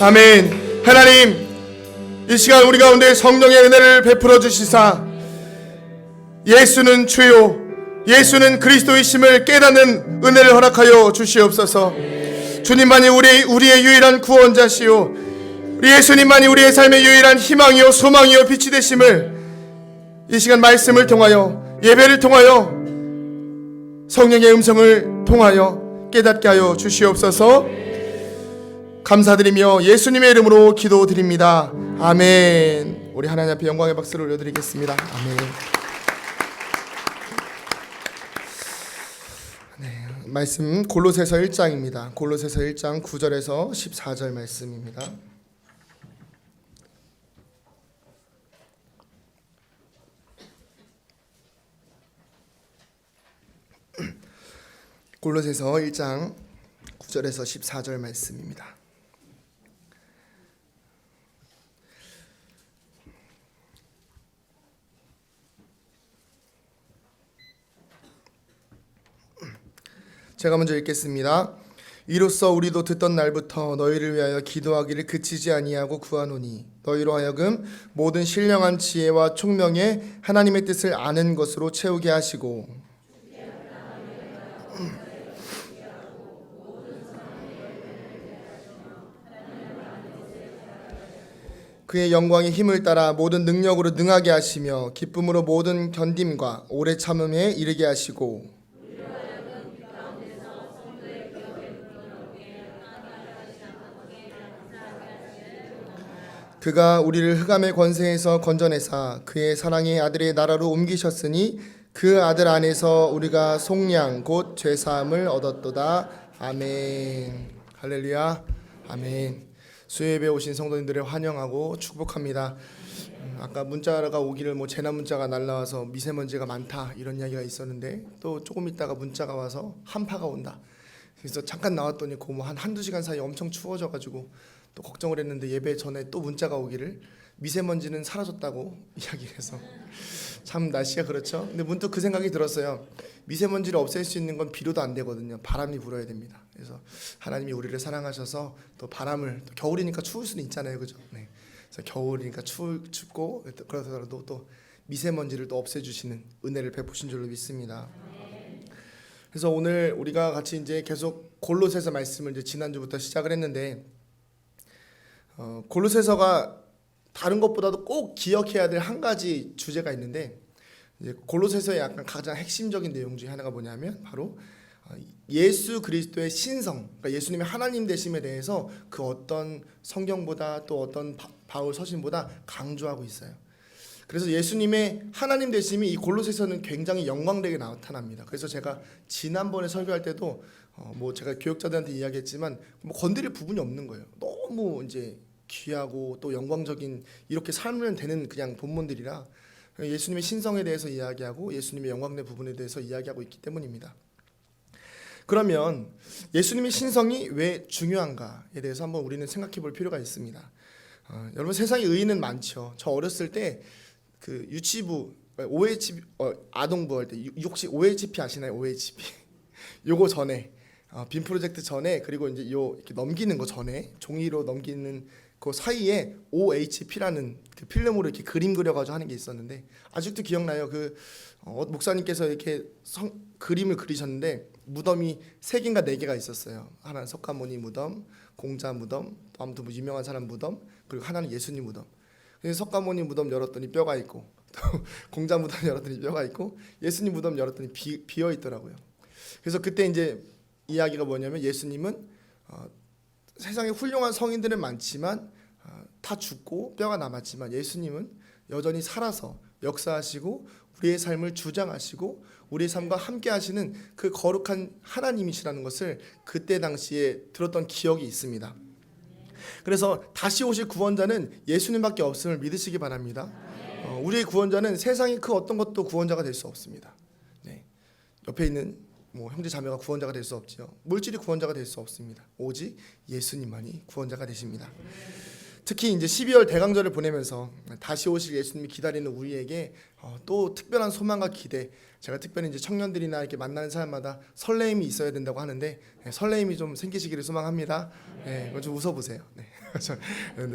아멘. 하나님, 이 시간 우리 가운데 성령의 은혜를 베풀어 주시사 예수는 주요, 예수는 그리스도이심을 깨닫는 은혜를 허락하여 주시옵소서. 주님만이 우리의 유일한 구원자시요, 우리 예수님만이 우리의 삶의 유일한 희망이요 소망이요 빛이 되심을 이 시간 말씀을 통하여, 예배를 통하여, 성령의 음성을 통하여 깨닫게 하여 주시옵소서. 감사드리며 예수님의 이름으로 기도드립니다. 아멘. 우리 하나님 앞에 영광의 박수를 올려드리겠습니다. 아멘. 네, 말씀 골로새서 1장입니다. 골로새서 1장 9절에서 14절 말씀입니다. 골로새서 1장 9절에서 14절 말씀입니다. 제가 먼저 읽겠습니다. 이로써 우리도 듣던 날부터 너희를 위하여 기도하기를 그치지 아니하고 구하노니 너희로 하여금 모든 신령한 지혜와 총명에 하나님의 뜻을 아는 것으로 채우게 하시고 그의 영광의 힘을 따라 모든 능력으로 능하게 하시며 기쁨으로 모든 견딤과 오래 참음에 이르게 하시고 그가 우리를 흑암의 권세에서 건져내사 그의 사랑의 아들의 나라로 옮기셨으니 그 아들 안에서 우리가 속량 곧 죄사함을 얻었도다. 아멘. 할렐루야. 아멘. 수요예배 오신 성도님들을 환영하고 축복합니다. 아까 문자가 오기를 재난 문자가 날라와서 미세먼지가 많다 이런 이야기가 있었는데 또 조금 있다가 문자가 와서 한파가 온다. 그래서 잠깐 나왔더니 한두 시간 사이에 엄청 추워져가지고 또 걱정을 했는데 예배 전에 또 문자가 오기를 미세먼지는 사라졌다고 이야기를 해서 참 날씨가 그렇죠. 근데 문득 그 생각이 들었어요. 미세먼지를 없앨 수 있는 건 비료도 안 되거든요. 바람이 불어야 됩니다. 그래서 하나님이 우리를 사랑하셔서 또 바람을, 또 겨울이니까 추울 수는 있잖아요, 그죠? 네. 그래서 겨울이니까 춥고 그러더라도 또 미세먼지를 또 없애주시는 은혜를 베푸신 줄로 믿습니다. 그래서 오늘 우리가 같이 이제 계속 골로새서 말씀을 이제 지난주부터 시작을 했는데 골로새서가 다른 것보다도 꼭 기억해야 될 한 가지 주제가 있는데 이제 골로새서의 약간 가장 핵심적인 내용 중에 하나가 뭐냐면 바로 예수 그리스도의 신성, 그러니까 예수님의 하나님 되심에 대해서 그 어떤 성경보다 또 어떤 바울 서신보다 강조하고 있어요. 그래서 예수님의 하나님 되심이 이 골로새서는 굉장히 영광되게 나타납니다. 그래서 제가 지난번에 설교할 때도 제가 교역자들한테 이야기했지만 건드릴 부분이 없는 거예요. 너무 이제 귀하고 또 영광적인 이렇게 살면 되는 그냥 본문들이라 예수님의 신성에 대해서 이야기하고 예수님의 영광된 부분에 대해서 이야기하고 있기 때문입니다. 그러면 예수님의 신성이 왜 중요한가에 대해서 한번 우리는 생각해 볼 필요가 있습니다. 여러분 세상에 의인은 많죠. 저 어렸을 때 그 유치부 OHP 아동부 할 때 혹시 OHP 아시나요? OHP 요거 전에 빔 프로젝트 전에 그리고 이제 이렇게 넘기는 거 전에 종이로 넘기는 그 사이에 OHP라는 그 필름으로 이렇게 그림 그려가지고 하는 게 있었는데 아직도 기억나요. 그 목사님께서 이렇게 그림을 그리셨는데 무덤이 3개인가 4개가 있었어요. 하나는 석가모니 무덤, 공자 무덤, 또 아무튼 유명한 사람 무덤, 그리고 하나는 예수님 무덤. 그래서 석가모니 무덤 열었더니 뼈가 있고 또 공자 무덤 열었더니 뼈가 있고 예수님 무덤 열었더니 비어 있더라고요. 그래서 그때 이제 이야기가 뭐냐면 예수님은 세상에 훌륭한 성인들은 많지만 다 죽고 뼈가 남았지만 예수님은 여전히 살아서 역사하시고 우리의 삶을 주장하시고 우리의 삶과 함께 하시는 그 거룩한 하나님이시라는 것을 그때 당시에 들었던 기억이 있습니다. 그래서 다시 오실 구원자는 예수님밖에 없음을 믿으시기 바랍니다. 우리의 구원자는 세상의 그 어떤 것도 구원자가 될 수 없습니다. 네. 옆에 있는 형제 자매가 구원자가 될 수 없지요. 물질이 구원자가 될 수 없습니다. 오직 예수님만이 구원자가 되십니다. 특히 이제 12월 대강절을 보내면서 다시 오실 예수님이 기다리는 우리에게 또 특별한 소망과 기대, 제가 특별히 이제 청년들이나 이렇게 만나는 사람마다 설레임이 있어야 된다고 하는데 설레임이 좀 생기시기를 소망합니다. 네, 좀 웃어보세요. 네.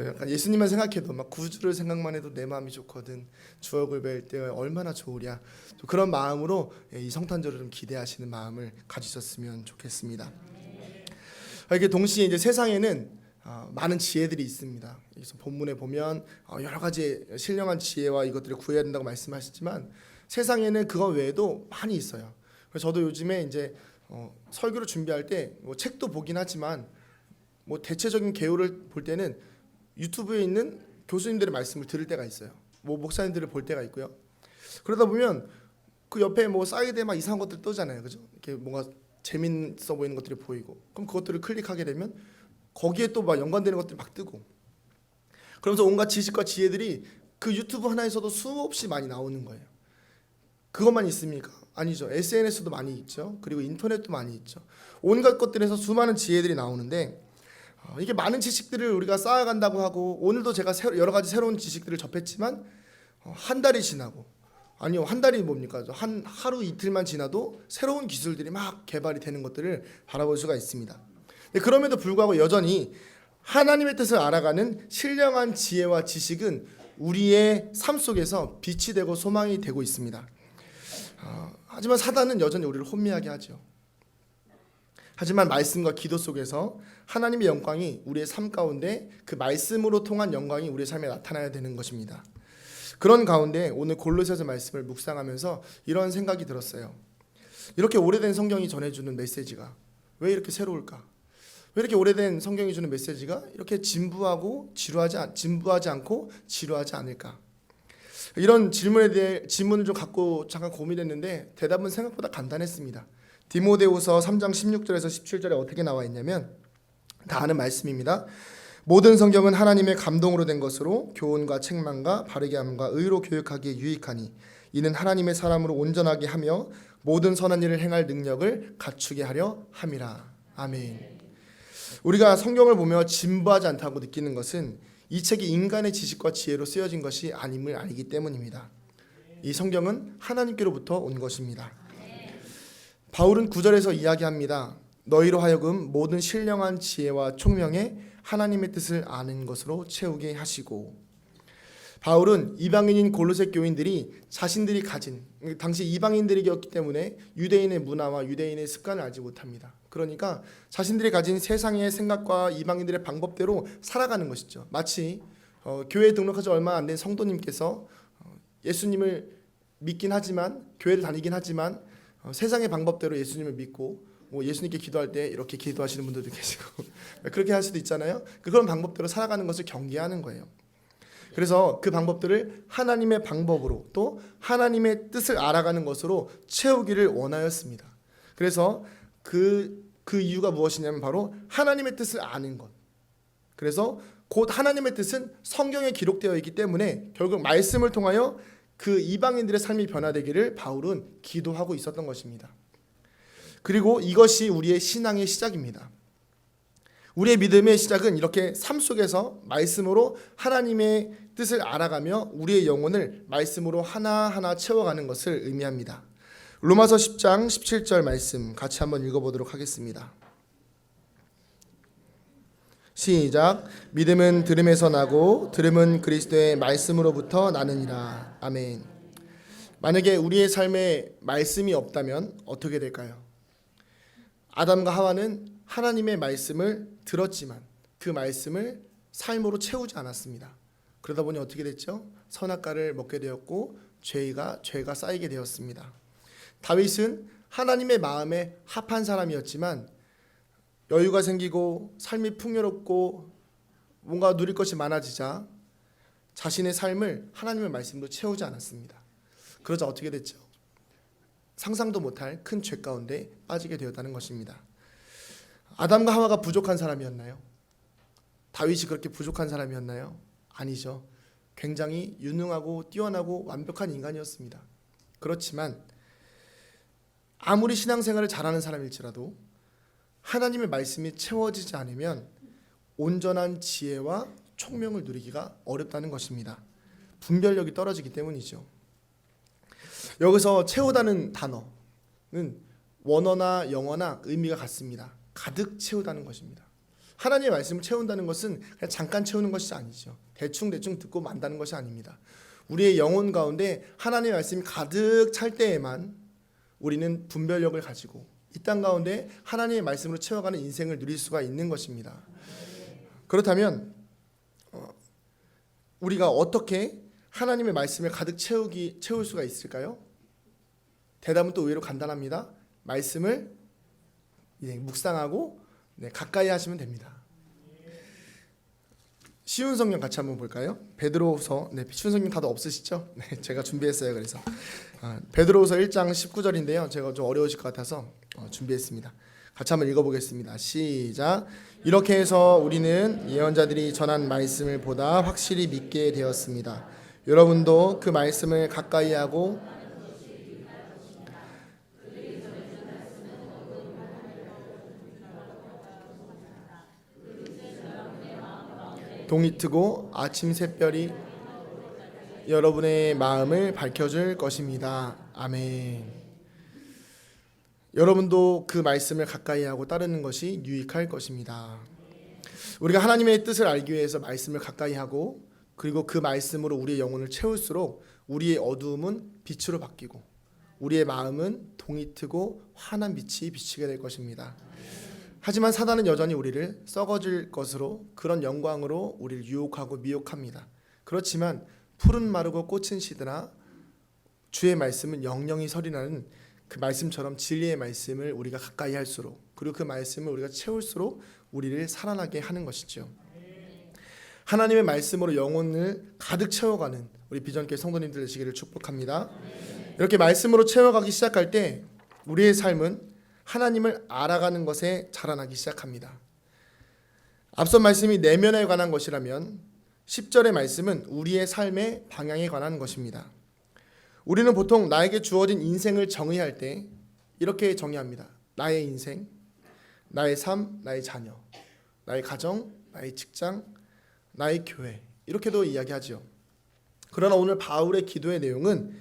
약간 예수님만 생각해도 막 구주를 생각만 해도 내 마음이 좋거든. 주역을 뵐 때 얼마나 좋으랴. 그런 마음으로 이 성탄절을 좀 기대하시는 마음을 가지셨으면 좋겠습니다. 이게 동시에 이제 세상에는 많은 지혜들이 있습니다. 그래서 본문에 보면 여러 가지 신령한 지혜와 이것들을 구해야 된다고 말씀하시지만 세상에는 그거 외에도 많이 있어요. 그래서 저도 요즘에 이제 설교를 준비할 때 뭐 책도 보긴 하지만 뭐 대체적인 개요를 볼 때는 유튜브에 있는 교수님들의 말씀을 들을 때가 있어요. 뭐 목사님들을 볼 때가 있고요. 그러다 보면 그 옆에 뭐 사이드에 막 이상한 것들 뜨잖아요, 그죠? 이렇게 뭔가 재밌어 보이는 것들이 보이고, 그럼 그것들을 클릭하게 되면 거기에 또 막 연관되는 것들이 막 뜨고, 그러면서 온갖 지식과 지혜들이 그 유튜브 하나에서도 수없이 많이 나오는 거예요. 그것만 있습니까? 아니죠. SNS도 많이 있죠. 그리고 인터넷도 많이 있죠. 온갖 것들에서 수많은 지혜들이 나오는데 이게 많은 지식들을 우리가 쌓아간다고 하고, 오늘도 제가 여러 가지 새로운 지식들을 접했지만 한 달이 지나고, 아니요, 한 달이 뭡니까? 한 하루 이틀만 지나도 새로운 기술들이 막 개발이 되는 것들을 바라볼 수가 있습니다. 그럼에도 불구하고 여전히 하나님의 뜻을 알아가는 신령한 지혜와 지식은 우리의 삶 속에서 빛이 되고 소망이 되고 있습니다. 하지만 사단은 여전히 우리를 혼미하게 하죠. 하지만 말씀과 기도 속에서 하나님의 영광이 우리의 삶 가운데, 그 말씀으로 통한 영광이 우리의 삶에 나타나야 되는 것입니다. 그런 가운데 오늘 골로새서 말씀을 묵상하면서 이런 생각이 들었어요. 이렇게 오래된 성경이 전해주는 메시지가 왜 이렇게 새로울까? 왜 이렇게 오래된 성경이 주는 메시지가 이렇게 진부하지 않고 지루하지 않을까? 이런 질문에 대해 질문을 좀 갖고 잠깐 고민했는데 대답은 생각보다 간단했습니다. 디모데후서 3장 16절에서 17절에 어떻게 나와 있냐면, 다 아는 말씀입니다. 모든 성경은 하나님의 감동으로 된 것으로 교훈과 책망과 바르게 함과 의로 교육하기에 유익하니 이는 하나님의 사람으로 온전하게 하며 모든 선한 일을 행할 능력을 갖추게 하려 함이라. 아멘. 우리가 성경을 보며 진부하지 않다고 느끼는 것은 이 책이 인간의 지식과 지혜로 쓰여진 것이 아님을 알기 때문입니다. 이 성경은 하나님께로부터 온 것입니다. 바울은 9절에서 이야기합니다. 너희로 하여금 모든 신령한 지혜와 총명에 하나님의 뜻을 아는 것으로 채우게 하시고. 바울은 이방인인 골로새 교인들이 자신들이 가진, 당시 이방인들이었기 때문에 유대인의 문화와 유대인의 습관을 알지 못합니다. 그러니까 자신들이 가진 세상의 생각과 이방인들의 방법대로 살아가는 것이죠. 마치 교회에 등록하지 얼마 안 된 성도님께서 예수님을 믿긴 하지만, 교회를 다니긴 하지만 세상의 방법대로 예수님을 믿고 뭐 예수님께 기도할 때 이렇게 기도하시는 분들도 계시고 그렇게 할 수도 있잖아요. 그런 방법대로 살아가는 것을 경계하는 거예요. 그래서 그 방법들을 하나님의 방법으로, 또 하나님의 뜻을 알아가는 것으로 채우기를 원하였습니다. 그래서 그 이유가 무엇이냐면 바로 하나님의 뜻을 아는 것. 그래서 곧 하나님의 뜻은 성경에 기록되어 있기 때문에 결국 말씀을 통하여 그 이방인들의 삶이 변화되기를 바울은 기도하고 있었던 것입니다. 그리고 이것이 우리의 신앙의 시작입니다. 우리의 믿음의 시작은 이렇게 삶 속에서 말씀으로 하나님의 뜻을 알아가며 우리의 영혼을 말씀으로 하나하나 채워가는 것을 의미합니다. 로마서 10장 17절 말씀 같이 한번 읽어보도록 하겠습니다. 시작. 믿음은 들음에서 나고 들음은 그리스도의 말씀으로부터 나느니라. 아멘. 만약에 우리의 삶에 말씀이 없다면 어떻게 될까요? 아담과 하와는 하나님의 말씀을 들었지만 그 말씀을 삶으로 채우지 않았습니다. 그러다 보니 어떻게 됐죠? 선악과를 먹게 되었고 죄가 쌓이게 되었습니다. 다윗은 하나님의 마음에 합한 사람이었지만 여유가 생기고 삶이 풍요롭고 뭔가 누릴 것이 많아지자 자신의 삶을 하나님의 말씀으로 채우지 않았습니다. 그러자 어떻게 됐죠? 상상도 못할 큰 죄 가운데 빠지게 되었다는 것입니다. 아담과 하와가 부족한 사람이었나요? 다윗이 그렇게 부족한 사람이었나요? 아니죠. 굉장히 유능하고 뛰어나고 완벽한 인간이었습니다. 그렇지만 아무리 신앙생활을 잘하는 사람일지라도 하나님의 말씀이 채워지지 않으면 온전한 지혜와 총명을 누리기가 어렵다는 것입니다. 분별력이 떨어지기 때문이죠. 여기서 채우다는 단어는 원어나 영어나 의미가 같습니다. 가득 채우다는 것입니다. 하나님의 말씀을 채운다는 것은 그냥 잠깐 채우는 것이 아니죠. 대충 듣고 만다는 것이 아닙니다. 우리의 영혼 가운데 하나님의 말씀이 가득 찰 때에만 우리는 분별력을 가지고 이 땅 가운데 하나님의 말씀으로 채워가는 인생을 누릴 수가 있는 것입니다. 그렇다면 우리가 어떻게 하나님의 말씀을 가득 채울 수가 있을까요? 대답은 또 의외로 간단합니다. 말씀을 묵상하고 가까이 하시면 됩니다. 쉬운 성경 같이 한번 볼까요? 베드로후서, 쉬운 성경 다들 없으시죠? 제가 준비했어요. 그래서 베드로후서 1장 19절인데요. 제가 좀 어려우실 것 같아서 준비했습니다. 같이 한번 읽어보겠습니다. 시작. 이렇게 해서 우리는 예언자들이 전한 말씀을 보다 확실히 믿게 되었습니다. 여러분도 그 말씀을 가까이 하고 동이 트고 아침 샛별이 여러분의 마음을 밝혀줄 것입니다. 아멘. 여러분도 그 말씀을 가까이 하고 따르는 것이 유익할 것입니다. 우리가 하나님의 뜻을 알기 위해서 말씀을 가까이 하고 그리고 그 말씀으로 우리의 영혼을 채울수록 우리의 어두움은 빛으로 바뀌고 우리의 마음은 동이 트고 환한 빛이 비치게 될 것입니다. 하지만 사단은 여전히 우리를 썩어질 것으로 그런 영광으로 우리를 유혹하고 미혹합니다. 그렇지만 풀은 마르고 꽃은 시드나 주의 말씀은 영영이 서리라는 그 말씀처럼 진리의 말씀을 우리가 가까이 할수록 그리고 그 말씀을 우리가 채울수록 우리를 살아나게 하는 것이죠. 하나님의 말씀으로 영혼을 가득 채워가는 우리 비전교회 성도님들 되시기를 축복합니다. 이렇게 말씀으로 채워가기 시작할 때 우리의 삶은 하나님을 알아가는 것에 자라나기 시작합니다. 앞선 말씀이 내면에 관한 것이라면 10절의 말씀은 우리의 삶의 방향에 관한 것입니다. 우리는 보통 나에게 주어진 인생을 정의할 때 이렇게 정의합니다. 나의 인생, 나의 삶, 나의 자녀, 나의 가정, 나의 직장, 나의 교회 이렇게도 이야기하죠. 그러나 오늘 바울의 기도의 내용은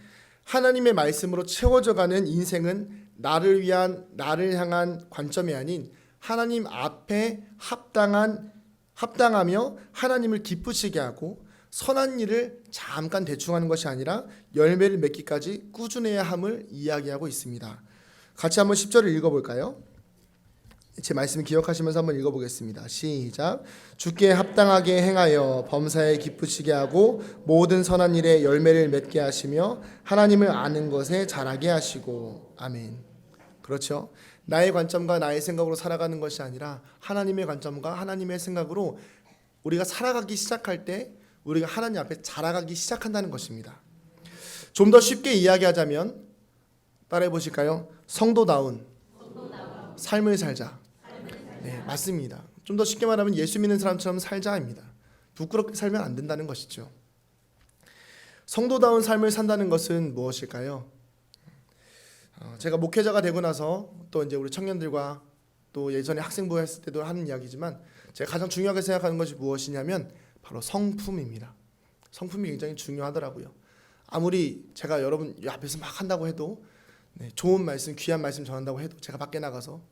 하나님의 말씀으로 채워져가는 인생은 나를 향한 관점이 아닌 하나님 앞에 합당하며 하나님을 기쁘시게 하고 선한 일을 잠깐 대충 하는 것이 아니라 열매를 맺기까지 꾸준해야 함을 이야기하고 있습니다. 같이 한번 10절을 읽어볼까요? 제 말씀 기억하시면서 한번 읽어보겠습니다. 시작. 주께 합당하게 행하여 범사에 기쁘시게 하고 모든 선한 일에 열매를 맺게 하시며 하나님을 아는 것에 자라게 하시고. 아멘. 그렇죠. 나의 관점과 나의 생각으로 살아가는 것이 아니라 하나님의 관점과 하나님의 생각으로 우리가 살아가기 시작할 때 우리가 하나님 앞에 자라가기 시작한다는 것입니다. 좀 더 쉽게 이야기하자면 따라해 보실까요? 성도다운 삶을 살자. 네, 맞습니다. 좀 더 쉽게 말하면 예수 믿는 사람처럼 살자입니다. 부끄럽게 살면 안 된다는 것이죠. 성도다운 삶을 산다는 것은 무엇일까요? 제가 목회자가 되고 나서 또 이제 우리 청년들과 또 예전에 학생부 했을 때도 하는 이야기지만 제가 가장 중요하게 생각하는 것이 무엇이냐면 바로 성품입니다. 성품이 굉장히 중요하더라고요. 아무리 제가 여러분 앞에서 막 한다고 해도 좋은 말씀, 귀한 말씀 전한다고 해도 제가 밖에 나가서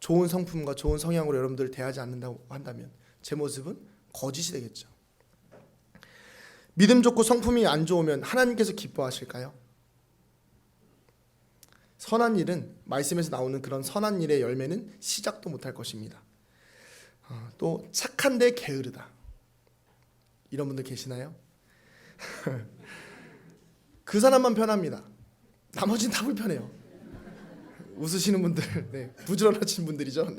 좋은 성품과 좋은 성향으로 여러분들을 대하지 않는다고 한다면 제 모습은 거짓이 되겠죠. 믿음 좋고 성품이 안 좋으면 하나님께서 기뻐하실까요? 선한 일은 말씀에서 나오는 그런 선한 일의 열매는 시작도 못할 것입니다. 또 착한데 게으르다. 이런 분들 계시나요? 그 사람만 편합니다. 나머지는 다 불편해요. 웃으시는 분들, 부지런하신 분들이죠.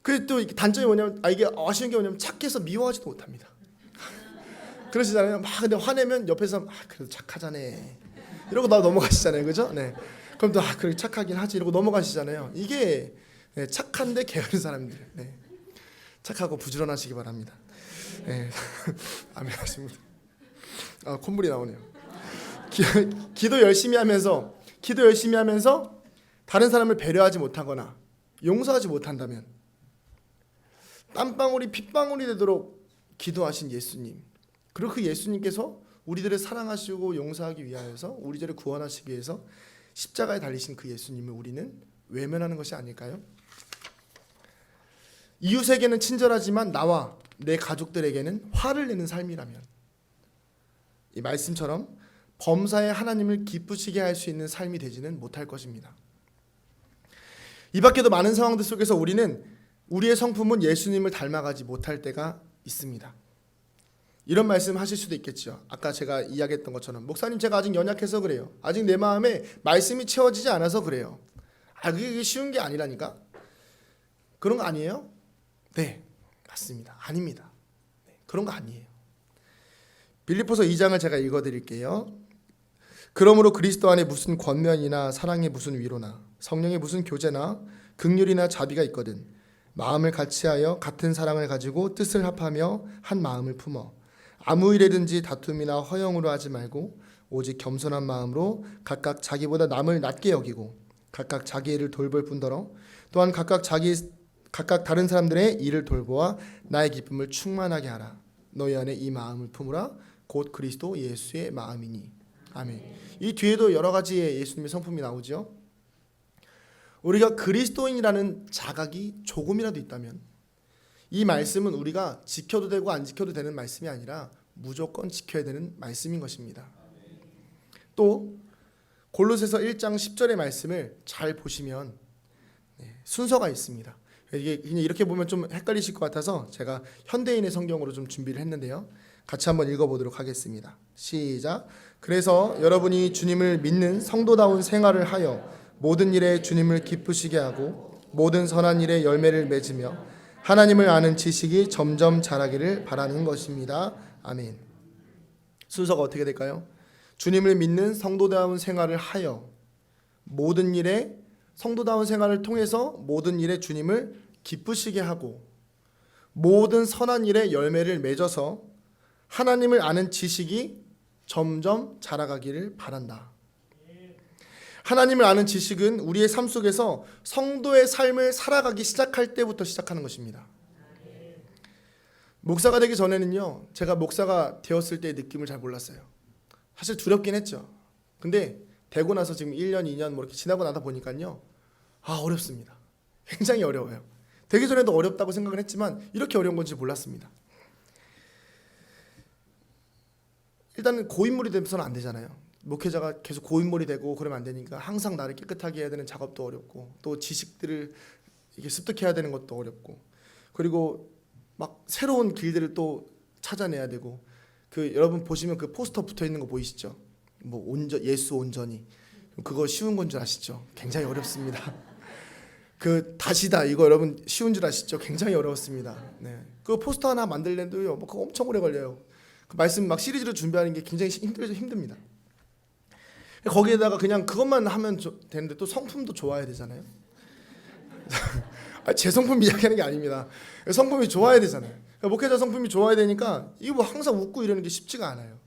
그 또 단점이 뭐냐면 이게 아쉬운 게 뭐냐면 착해서 미워하지도 못합니다. 그러시잖아요. 막 근데 화내면 옆에서 그래도 착하잖아. 이러고 나 넘어가시잖아요, 그죠? 그럼 또 그래 착하긴 하지 이러고 넘어가시잖아요. 이게 착한데 게으른 사람들. 착하고 부지런하시기 바랍니다. 아멘 하십니다. 콧물이 나오네요. 기도 열심히 하면서 다른 사람을 배려하지 못하거나 용서하지 못한다면 땀방울이 핏방울이 되도록 기도하신 예수님, 그리고 그 예수님께서 우리들을 사랑하시고 용서하기 위하여서 우리들을 구원하시기 위해서 십자가에 달리신 그 예수님을 우리는 외면하는 것이 아닐까요? 이웃에게는 친절하지만 나와 내 가족들에게는 화를 내는 삶이라면, 이 말씀처럼 범사에 하나님을 기쁘시게 할 수 있는 삶이 되지는 못할 것입니다. 이 밖에도 많은 상황들 속에서 우리는 우리의 성품은 예수님을 닮아가지 못할 때가 있습니다. 이런 말씀 하실 수도 있겠죠. 아까 제가 이야기했던 것처럼, 목사님 제가 아직 연약해서 그래요. 아직 내 마음에 말씀이 채워지지 않아서 그래요. 그게 쉬운 게 아니라니까? 그런 거 아니에요? 네, 맞습니다. 아닙니다. 네, 그런 거 아니에요. 빌립보서 2장을 제가 읽어드릴게요. 그러므로 그리스도 안에 무슨 권면이나 사랑의 무슨 위로나 성령의 무슨 교제나 긍휼이나 자비가 있거든 마음을 같이하여 같은 사랑을 가지고 뜻을 합하며 한 마음을 품어 아무 일에든지 다툼이나 허영으로 하지 말고 오직 겸손한 마음으로 각각 자기보다 남을 낮게 여기고 각각 자기 일을 돌볼 뿐더러 또한 각각 다른 사람들의 일을 돌보아 나의 기쁨을 충만하게 하라. 너희 안에 이 마음을 품으라. 곧 그리스도 예수의 마음이니. 아멘. 이 뒤에도 여러 가지의 예수님의 성품이 나오죠. 우리가 그리스도인이라는 자각이 조금이라도 있다면 이 말씀은 우리가 지켜도 되고 안 지켜도 되는 말씀이 아니라 무조건 지켜야 되는 말씀인 것입니다. 또 골로새서 1장 10절의 말씀을 잘 보시면 순서가 있습니다. 이게 그냥 이렇게 보면 좀 헷갈리실 것 같아서 제가 현대인의 성경으로 좀 준비를 했는데요. 같이 한번 읽어보도록 하겠습니다. 시작. 그래서 여러분이 주님을 믿는 성도다운 생활을 하여 모든 일에 주님을 기쁘시게 하고 모든 선한 일에 열매를 맺으며 하나님을 아는 지식이 점점 자라기를 바라는 것입니다. 아멘. 순서가 어떻게 될까요? 주님을 믿는 성도다운 생활을 하여 모든 일에 성도다운 생활을 통해서 모든 일에 주님을 기쁘시게 하고 모든 선한 일에 열매를 맺어서 하나님을 아는 지식이 점점 자라가기를 바란다. 하나님을 아는 지식은 우리의 삶 속에서 성도의 삶을 살아가기 시작할 때부터 시작하는 것입니다. 목사가 되기 전에는요, 제가 목사가 되었을 때의 느낌을 잘 몰랐어요. 사실 두렵긴 했죠. 근데 되고 나서 지금 1년, 2년 뭐 이렇게 지나고 나다 보니까요, 어렵습니다. 굉장히 어려워요. 되기 전에도 어렵다고 생각을 했지만 이렇게 어려운 건지 몰랐습니다. 일단은 고인물이 되면서는 안 되잖아요. 목회자가 계속 고인물이 되고 그러면 안 되니까 항상 나를 깨끗하게 해야 되는 작업도 어렵고 또 지식들을 이게 습득해야 되는 것도 어렵고 그리고 막 새로운 길들을 또 찾아내야 되고 여러분 보시면 그 포스터 붙어 있는 거 보이시죠? 뭐 예수 온전히 그거 쉬운 건 줄 아시죠? 굉장히 어렵습니다. 다시다 이거 여러분 쉬운 줄 아시죠? 굉장히 어려웠습니다. 네. 그 포스터 하나 만들려도요, 그거 엄청 오래 걸려요. 그 말씀 막 시리즈로 준비하는 게 굉장히 힘듭니다. 거기에다가 그냥 그것만 하면 되는데 또 성품도 좋아야 되잖아요. 제 성품 이야기하는 게 아닙니다. 성품이 좋아야 되잖아요. 목회자 성품이 좋아야 되니까 이거 뭐 항상 웃고 이러는 게 쉽지가 않아요.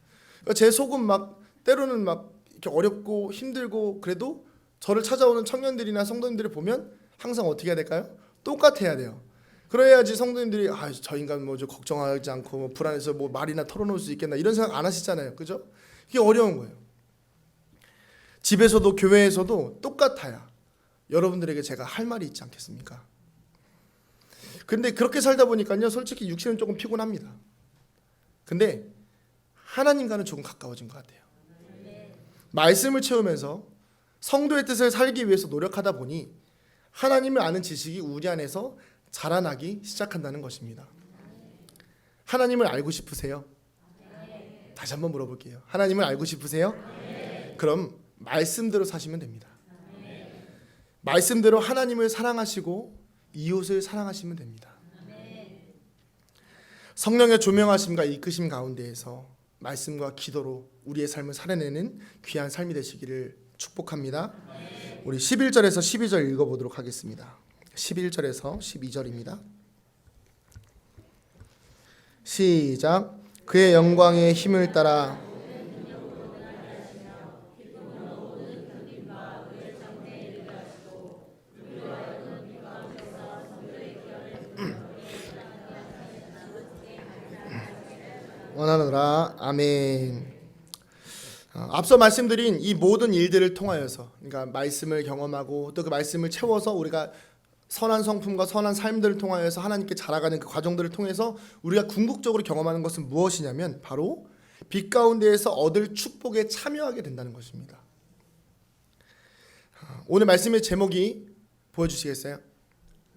제 속은 막 때로는 막 이렇게 어렵고 힘들고 그래도 저를 찾아오는 청년들이나 성도님들을 보면 항상 어떻게 해야 될까요? 똑같아야 돼요. 그래야지 성도님들이 저 인간 뭐 좀 걱정하지 않고 뭐 불안해서 뭐 말이나 털어놓을 수 있겠나 이런 생각 안 하시잖아요. 그죠? 이게 어려운 거예요. 집에서도 교회에서도 똑같아야 여러분들에게 제가 할 말이 있지 않겠습니까? 근데 그렇게 살다 보니까요, 솔직히 육신은 조금 피곤합니다. 근데 하나님과는 조금 가까워진 것 같아요. 말씀을 채우면서 성도의 뜻을 살기 위해서 노력하다 보니 하나님을 아는 지식이 우리 안에서 자라나기 시작한다는 것입니다. 하나님을 알고 싶으세요? 다시 한번 물어볼게요. 하나님을 알고 싶으세요? 그럼 말씀대로 사시면 됩니다. 말씀대로 하나님을 사랑하시고 이웃을 사랑하시면 됩니다. 성령의 조명하심과 이끄심 가운데에서 말씀과 기도로 우리의 삶을 살아내는 귀한 삶이 되시기를 축복합니다. 우리 11절에서 12절 읽어보도록 하겠습니다. 11절에서 12절입니다. 시작. 그의 영광의 힘을 따라 전하노라. 아멘. 앞서 말씀드린 이 모든 일들을 통하여서, 그러니까 말씀을 경험하고 또 그 말씀을 채워서 우리가 선한 성품과 선한 삶들을 통하여서 하나님께 자라가는 그 과정들을 통해서 우리가 궁극적으로 경험하는 것은 무엇이냐면 바로 빛 가운데에서 얻을 축복에 참여하게 된다는 것입니다. 오늘 말씀의 제목이 보여주시겠어요?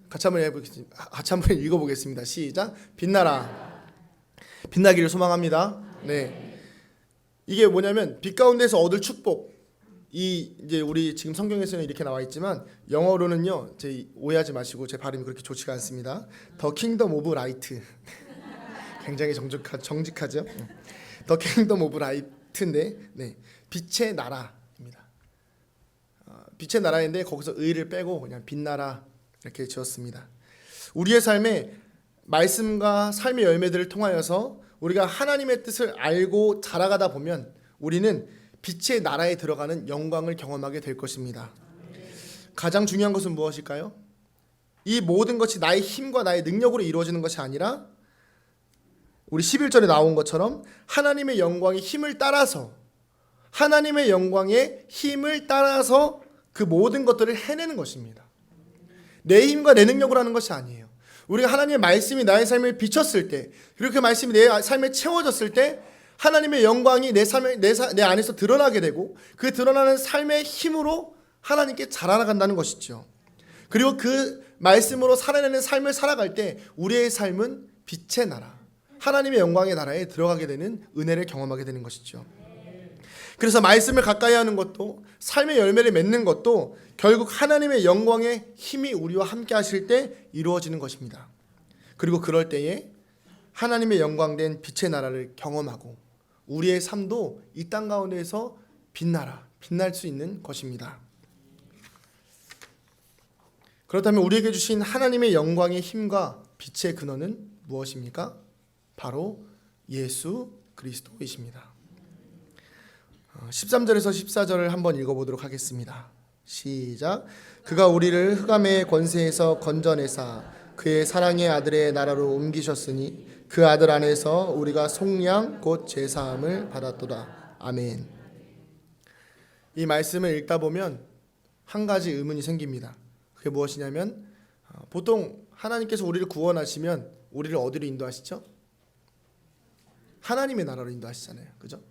같이 한번 읽어보겠습니다. 시작. 빛나라. 빛나기를 소망합니다. 네. 이게 뭐냐면 빛 가운데서 얻을 축복. 이제 우리 지금 성경에서는 이렇게 나와 있지만 영어로는요. 오해하지 마시고 제 발음이 그렇게 좋지가 않습니다. The Kingdom of Light. 굉장히 정직하죠. The Kingdom of Light인데, 네. 빛의 나라입니다. 빛의 나라인데 거기서 의를 빼고 그냥 빛나라 이렇게 지었습니다. 우리의 삶에 말씀과 삶의 열매들을 통하여서 우리가 하나님의 뜻을 알고 자라가다 보면 우리는 빛의 나라에 들어가는 영광을 경험하게 될 것입니다. 가장 중요한 것은 무엇일까요? 이 모든 것이 나의 힘과 나의 능력으로 이루어지는 것이 아니라 우리 11절에 나온 것처럼 하나님의 영광의 힘을 따라서 하나님의 영광의 힘을 따라서 그 모든 것들을 해내는 것입니다. 내 힘과 내 능력으로 하는 것이 아니에요. 우리가 하나님의 말씀이 나의 삶을 비쳤을 때, 그리고 그 말씀이 내 삶에 채워졌을 때 하나님의 영광이 내 안에서 드러나게 되고 그 드러나는 삶의 힘으로 하나님께 자라나간다는 것이죠. 그리고 그 말씀으로 살아내는 삶을 살아갈 때 우리의 삶은 빛의 나라, 하나님의 영광의 나라에 들어가게 되는 은혜를 경험하게 되는 것이죠. 그래서 말씀을 가까이 하는 것도 삶의 열매를 맺는 것도 결국 하나님의 영광의 힘이 우리와 함께 하실 때 이루어지는 것입니다. 그리고 그럴 때에 하나님의 영광된 빛의 나라를 경험하고 우리의 삶도 이 땅 가운데에서 빛날 수 있는 것입니다. 그렇다면 우리에게 주신 하나님의 영광의 힘과 빛의 근원은 무엇입니까? 바로 예수 그리스도이십니다. 13절에서 14절을 한번 읽어보도록 하겠습니다. 시작. 그가 우리를 흑암의 권세에서 건져내사 그의 사랑의 아들의 나라로 옮기셨으니 그 아들 안에서 우리가 속량 곧 제사함을 받았도다. 아멘. 이 말씀을 읽다 보면 한 가지 의문이 생깁니다. 그게 무엇이냐면 보통 하나님께서 우리를 구원하시면 우리를 어디로 인도하시죠? 하나님의 나라로 인도하시잖아요. 그죠?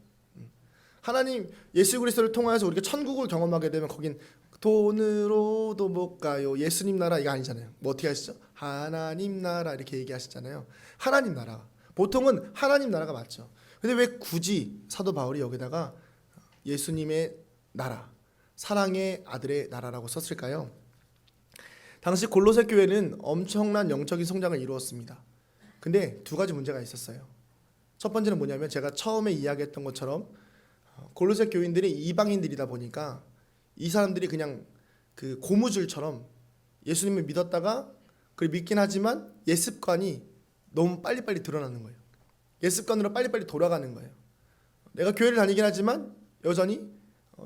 하나님 예수 그리스도를 통하여서 우리가 천국을 경험하게 되면 거긴 돈으로도 못 가요. 예수님 나라 이거 아니잖아요. 뭐 어떻게 하시죠? 하나님 나라 이렇게 얘기하시잖아요. 하나님 나라. 보통은 하나님 나라가 맞죠. 근데 왜 굳이 사도 바울이 여기다가 예수님의 나라, 사랑의 아들의 나라라고 썼을까요? 당시 골로새 교회는 엄청난 영적인 성장을 이루었습니다. 근데 두 가지 문제가 있었어요. 첫 번째는 뭐냐면 제가 처음에 이야기했던 것처럼 골로새 교인들이 이방인들이다 보니까 이 사람들이 그냥 그 고무줄처럼 예수님을 믿었다가 그걸 믿긴 하지만 옛습관이 너무 빨리빨리 드러나는 거예요. 옛습관으로 빨리빨리 돌아가는 거예요. 내가 교회를 다니긴 하지만 여전히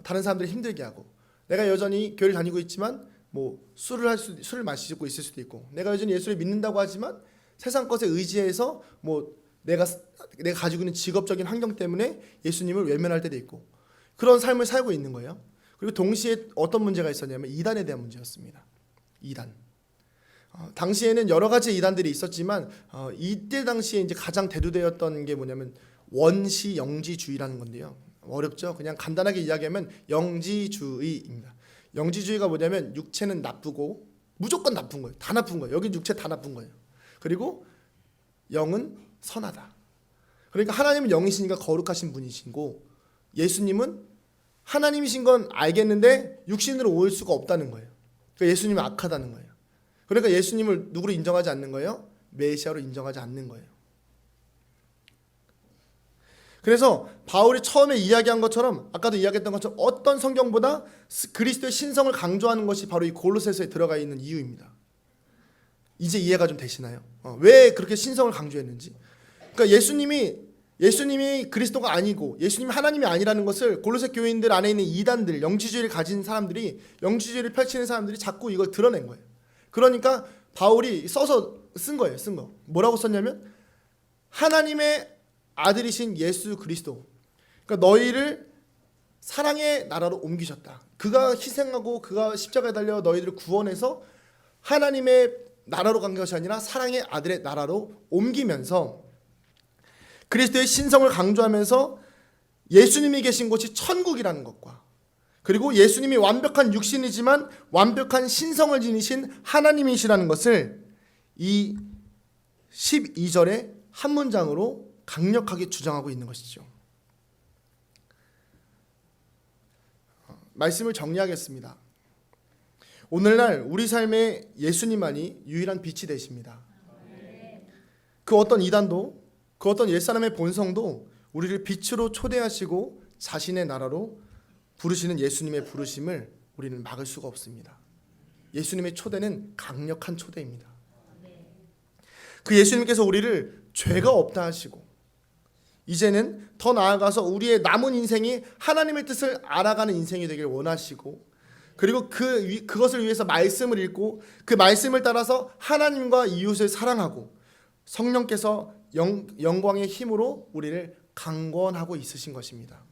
다른 사람들을 힘들게 하고, 내가 여전히 교회를 다니고 있지만 뭐 술을 마시고 있을 수도 있고, 내가 여전히 예수를 믿는다고 하지만 세상 것에 의지해서 뭐 내가 가지고 있는 직업적인 환경 때문에 예수님을 외면할 때도 있고, 그런 삶을 살고 있는 거예요. 그리고 동시에 어떤 문제가 있었냐면 이단에 대한 문제였습니다. 이단. 당시에는 여러 가지 이단들이 있었지만 이때 당시에 이제 가장 대두되었던 게 뭐냐면 원시 영지주의라는 건데요. 어렵죠? 그냥 간단하게 이야기하면 영지주의입니다. 영지주의가 뭐냐면 육체는 나쁘고 무조건 나쁜 거예요. 다 나쁜 거예요. 여기 육체 다 나쁜 거예요. 그리고 영은 선하다. 그러니까 하나님은 영이시니까 거룩하신 분이시고 예수님은 하나님이신 건 알겠는데 육신으로 올 수가 없다는 거예요. 그러니까 예수님은 악하다는 거예요. 그러니까 예수님을 누구로 인정하지 않는 거예요? 메시아로 인정하지 않는 거예요. 그래서 바울이 처음에 이야기한 것처럼, 아까도 이야기했던 것처럼 어떤 성경보다 그리스도의 신성을 강조하는 것이 바로 이 골로새서에 들어가 있는 이유입니다. 이제 이해가 좀 되시나요? 왜 그렇게 신성을 강조했는지. 그러니까 예수님이 그리스도가 아니고 예수님이 하나님이 아니라는 것을 골로새 교인들 안에 있는 이단들, 영지주의를 가진 사람들이, 영지주의를 펼치는 사람들이 자꾸 이걸 드러낸 거예요. 그러니까 바울이 써서 쓴 거예요. 뭐라고 썼냐면 하나님의 아들이신 예수 그리스도, 그러니까 너희를 사랑의 나라로 옮기셨다. 그가 희생하고 그가 십자가에 달려 너희들을 구원해서 하나님의 나라로 간 것이 아니라 사랑의 아들의 나라로 옮기면서 그리스도의 신성을 강조하면서 예수님이 계신 곳이 천국이라는 것과, 그리고 예수님이 완벽한 육신이지만 완벽한 신성을 지니신 하나님이시라는 것을 이 12절의 한 문장으로 강력하게 주장하고 있는 것이죠. 말씀을 정리하겠습니다. 오늘날 우리 삶에 예수님만이 유일한 빛이 되십니다. 그 어떤 이단도, 그 어떤 옛사람의 본성도 우리를 빛으로 초대하시고 자신의 나라로 부르시는 예수님의 부르심을 우리는 막을 수가 없습니다. 예수님의 초대는 강력한 초대입니다. 그 예수님께서 우리를 죄가 없다 하시고 이제는 더 나아가서 우리의 남은 인생이 하나님의 뜻을 알아가는 인생이 되길 원하시고, 그리고 그것을 위해서 말씀을 읽고 그 말씀을 따라서 하나님과 이웃을 사랑하고 성령께서 영광의 힘으로 우리를 강권하고 있으신 것입니다.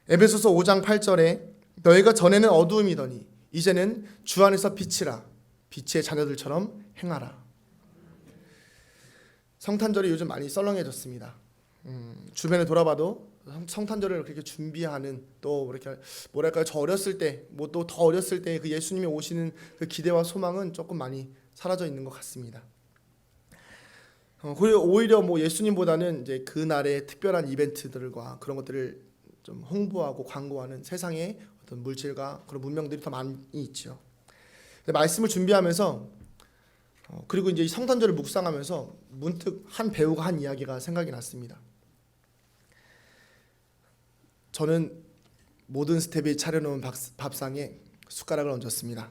에베소서 5장 8절에 너희가 전에는 어두움이더니 이제는 주 안에서 빛이라, 빛의 자녀들처럼 행하라. 성탄절이 요즘 많이 썰렁해졌습니다. 주변에 돌아봐도 성탄절을 그렇게 준비하는, 또 이렇게 뭐랄까요, 저 어렸을 때, 뭐 또 더 어렸을 때 그 예수님이 오시는 그 기대와 소망은 조금 많이 사라져 있는 것 같습니다. 그리고 오히려 뭐 예수님보다는 이제 그 날의 특별한 이벤트들과 그런 것들을 좀 홍보하고 광고하는 세상의 어떤 물질과 그런 문명들이 더 많이 있죠. 말씀을 준비하면서 그리고 이제 성탄절을 묵상하면서 문득 한 배우가 한 이야기가 생각이 났습니다. 저는 모든 스텝이 차려놓은 밥상에 숟가락을 얹었습니다.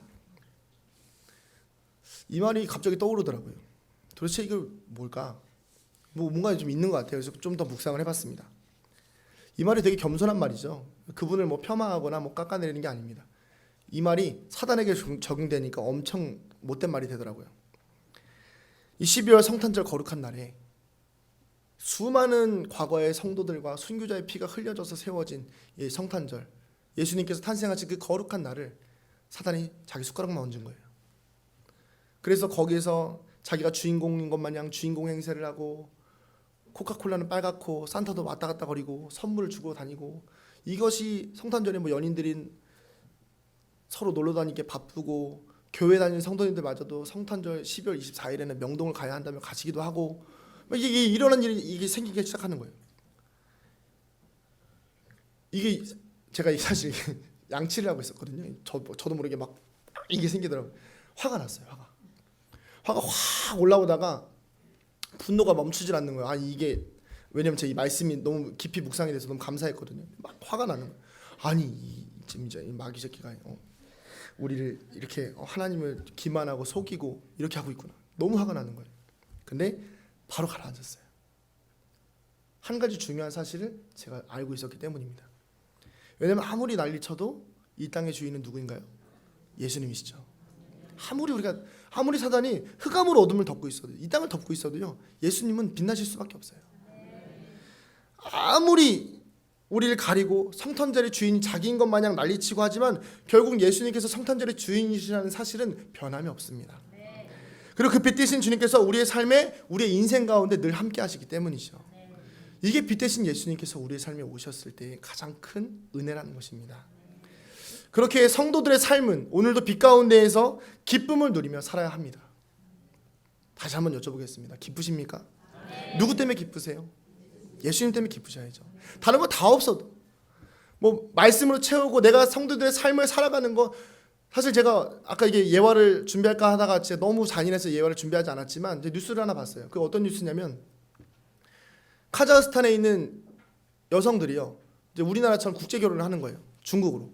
이 말이 갑자기 떠오르더라고요. 도대체 이게 뭘까? 뭔가 좀 있는 것 같아요. 그래서 좀 더 묵상을 해봤습니다. 이 말이 되게 겸손한 말이죠. 그분을 뭐 폄하하거나 뭐 깎아내리는 게 아닙니다. 이 말이 사단에게 적용되니까 엄청 못된 말이 되더라고요. 이 12월 성탄절 거룩한 날에 수많은 과거의 성도들과 순교자의 피가 흘려져서 세워진 이 성탄절, 예수님께서 탄생하신 그 거룩한 날을 사단이 자기 숟가락만 얹은 거예요. 그래서 거기에서 자기가 주인공인 것 마냥 주인공 행세를 하고, 코카콜라는 빨갛고 산타도 왔다 갔다 거리고 선물을 주고 다니고, 이것이 성탄절에 뭐 연인들인 서로 놀러 다니게 바쁘고, 교회 다니는 성도님들마저도 성탄절 12월 24일에는 명동을 가야 한다며 가시기도 하고, 이게 일어난 일이 이게 생기기 시작하는 거예요. 이게 제가 사실 양치를 하고 있었거든요. 저도 모르게 막 이게 생기더라고요. 화가 났어요. 화가 확 올라오다가 분노가 멈추질 않는 거예요. 이게 왜냐면 제 이 말씀이 너무 깊이 묵상이 돼서 너무 감사했거든요. 막 화가 나는 거예요. 아니 진짜 이 마귀 새끼가 우리를 이렇게 하나님을 기만하고 속이고 이렇게 하고 있구나. 너무 화가 나는 거예요. 근데 바로 가라앉았어요. 한 가지 중요한 사실을 제가 알고 있었기 때문입니다. 왜냐면 아무리 난리쳐도 이 땅의 주인은 누구인가요? 예수님이시죠. 아무리 사단이 흑암으로 어둠을 덮고 있어도, 이 땅을 덮고 있어도요, 예수님은 빛나실 수밖에 없어요. 아무리 우리를 가리고 성탄절의 주인이 자기인 것 마냥 난리치고 하지만 결국 예수님께서 성탄절의 주인이시라는 사실은 변함이 없습니다. 그리고 그 빛 대신 주님께서 우리의 삶에, 우리의 인생 가운데 늘 함께 하시기 때문이죠. 이게 빛 대신 예수님께서 우리의 삶에 오셨을 때의 가장 큰 은혜라는 것입니다. 그렇게 성도들의 삶은 오늘도 빛 가운데에서 기쁨을 누리며 살아야 합니다. 다시 한번 여쭤보겠습니다. 기쁘십니까? 누구 때문에 기쁘세요? 예수님 때문에 기쁘셔야죠. 다른 거 다 없어도 뭐 말씀으로 채우고 내가 성도들의 삶을 살아가는 거, 사실 제가 아까 이게 예화를 준비할까 하다가 진짜 너무 잔인해서 예화를 준비하지 않았지만 이제 뉴스를 하나 봤어요. 그 어떤 뉴스냐면 카자흐스탄에 있는 여성들이요, 이제 우리나라처럼 국제 결혼을 하는 거예요. 중국으로.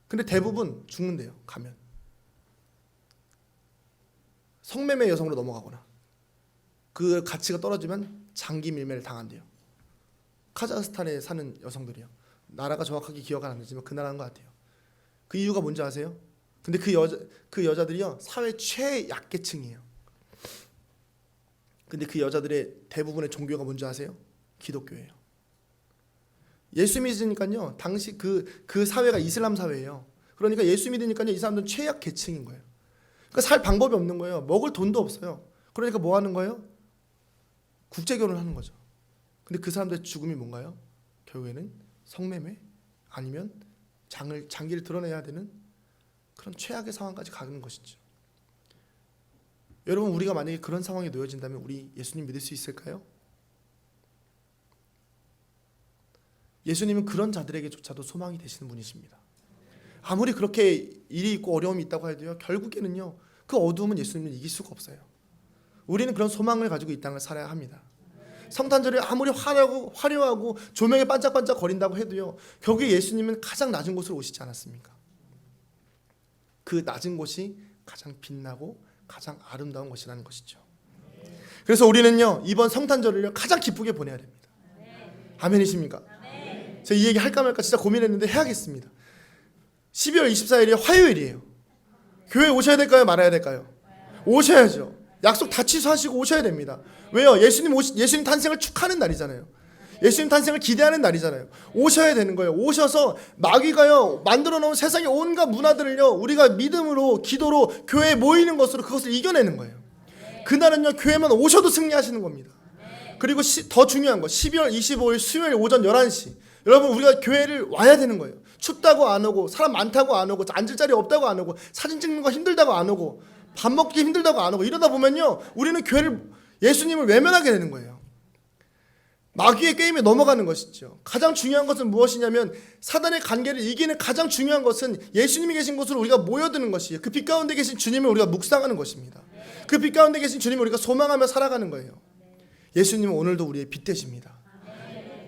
근데 대부분 죽는데요. 가면 성매매 여성으로 넘어가거나 그 가치가 떨어지면 장기 밀매를 당한대요. 카자흐스탄에 사는 여성들이요. 나라가 정확하게 기억은 안 나지만 그 나라인 것 같아요. 그 이유가 뭔지 아세요? 근데 그 여자들이요, 사회 최약계층이에요. 근데 그 여자들의 대부분의 종교가 뭔지 아세요? 기독교예요. 예수 믿으니까요. 당시 그 사회가 이슬람 사회예요. 그러니까 예수 믿으니까요. 이 사람들은 최악 계층인 거예요. 그러니까 살 방법이 없는 거예요. 먹을 돈도 없어요. 그러니까 뭐 하는 거예요? 국제 결혼하는 거죠. 근데 그 사람들의 죽음이 뭔가요? 결국에는 성매매 아니면 장기를 드러내야 되는 그런 최악의 상황까지 가는 것이죠. 여러분, 우리가 만약에 그런 상황에 놓여진다면 우리 예수님 믿을 수 있을까요? 예수님은 그런 자들에게조차도 소망이 되시는 분이십니다. 아무리 그렇게 일이 있고 어려움이 있다고 해도요, 결국에는요, 그 어두움은 예수님을 이길 수가 없어요. 우리는 그런 소망을 가지고 이 땅을 살아야 합니다. 성탄절이 아무리 화려하고 조명에 반짝반짝 거린다고 해도요, 결국에 예수님은 가장 낮은 곳으로 오시지 않았습니까? 그 낮은 곳이 가장 빛나고 가장 아름다운 것이라는 것이죠. 그래서 우리는요, 이번 성탄절을요, 가장 기쁘게 보내야 됩니다. 아멘이십니까? 제가 이 얘기 할까 말까 진짜 고민했는데 해야겠습니다. 12월 24일이 화요일이에요. 교회 오셔야 될까요? 말아야 될까요? 오셔야죠. 약속 다 취소하시고 오셔야 됩니다. 왜요? 예수님 탄생을 축하하는 날이잖아요. 예수님 탄생을 기대하는 날이잖아요. 오셔야 되는 거예요. 오셔서 마귀가요, 만들어 놓은 세상의 온갖 문화들을요, 우리가 믿음으로, 기도로, 교회에 모이는 것으로 그것을 이겨내는 거예요. 그날은요, 교회만 오셔도 승리하시는 겁니다. 그리고 더 중요한 거, 12월 25일 수요일 오전 11시, 여러분, 우리가 교회를 와야 되는 거예요. 춥다고 안 오고, 사람 많다고 안 오고, 앉을 자리 없다고 안 오고, 사진 찍는 거 힘들다고 안 오고, 밥 먹기 힘들다고 안 오고, 이러다 보면요, 우리는 예수님을 외면하게 되는 거예요. 마귀의 게임에 넘어가는 것이죠. 가장 중요한 것은 무엇이냐면, 사단의 관계를 이기는 가장 중요한 것은 예수님이 계신 곳으로 우리가 모여드는 것이에요. 그 빛 가운데 계신 주님을 우리가 묵상하는 것입니다. 그 빛 가운데 계신 주님을 우리가 소망하며 살아가는 거예요. 예수님은 오늘도 우리의 빛 되십니다.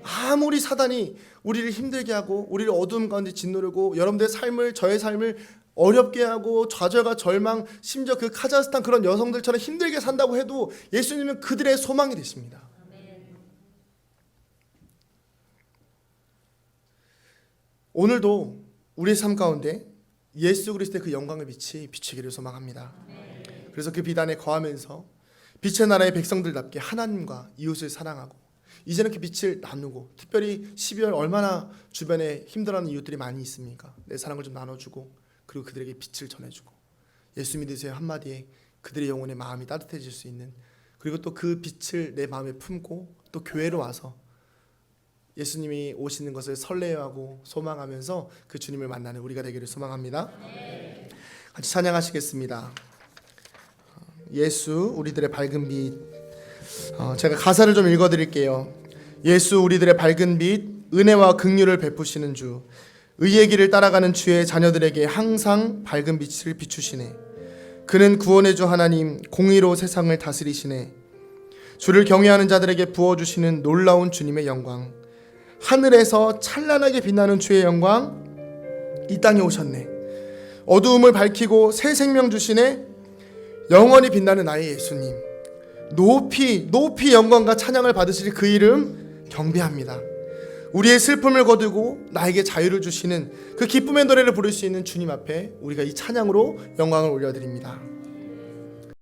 아무리 사단이 우리를 힘들게 하고 우리를 어두움 가운데 짓누르고 여러분들의 삶을, 저의 삶을 어렵게 하고 좌절과 절망, 심지어 그 카자흐스탄 그런 여성들처럼 힘들게 산다고 해도 예수님은 그들의 소망이 되십니다. 오늘도 우리의 삶 가운데 예수 그리스도의 그 영광의 빛이 비추기를 소망합니다. 그래서 그 빛 안에 거하면서 빛의 나라의 백성들답게 하나님과 이웃을 사랑하고 이제는 그 빛을 나누고, 특별히 12월 얼마나 주변에 힘들어하는 이웃들이 많이 있습니까? 내 사랑을 좀 나눠주고, 그리고 그들에게 빛을 전해주고, 예수 믿으세요 한마디에 그들의 영혼의 마음이 따뜻해질 수 있는, 그리고 또 그 빛을 내 마음에 품고 또 교회로 와서 예수님이 오시는 것을 설레어하고 소망하면서 그 주님을 만나는 우리가 되기를 소망합니다. 같이 찬양하시겠습니다. 예수 우리들의 밝은 빛. 제가 가사를 좀 읽어드릴게요. 예수 우리들의 밝은 빛, 은혜와 긍휼을 베푸시는 주, 의의 길을 따라가는 주의 자녀들에게 항상 밝은 빛을 비추시네. 그는 구원의 주 하나님, 공의로 세상을 다스리시네. 주를 경외하는 자들에게 부어주시는 놀라운 주님의 영광, 하늘에서 찬란하게 빛나는 주의 영광 이 땅에 오셨네. 어두움을 밝히고 새 생명 주시네. 영원히 빛나는 나의 예수님, 높이 영광과 찬양을 받으실 그 이름 경배합니다. 우리의 슬픔을 거두고 나에게 자유를 주시는 그 기쁨의 노래를 부를 수 있는 주님 앞에 우리가 이 찬양으로 영광을 올려드립니다.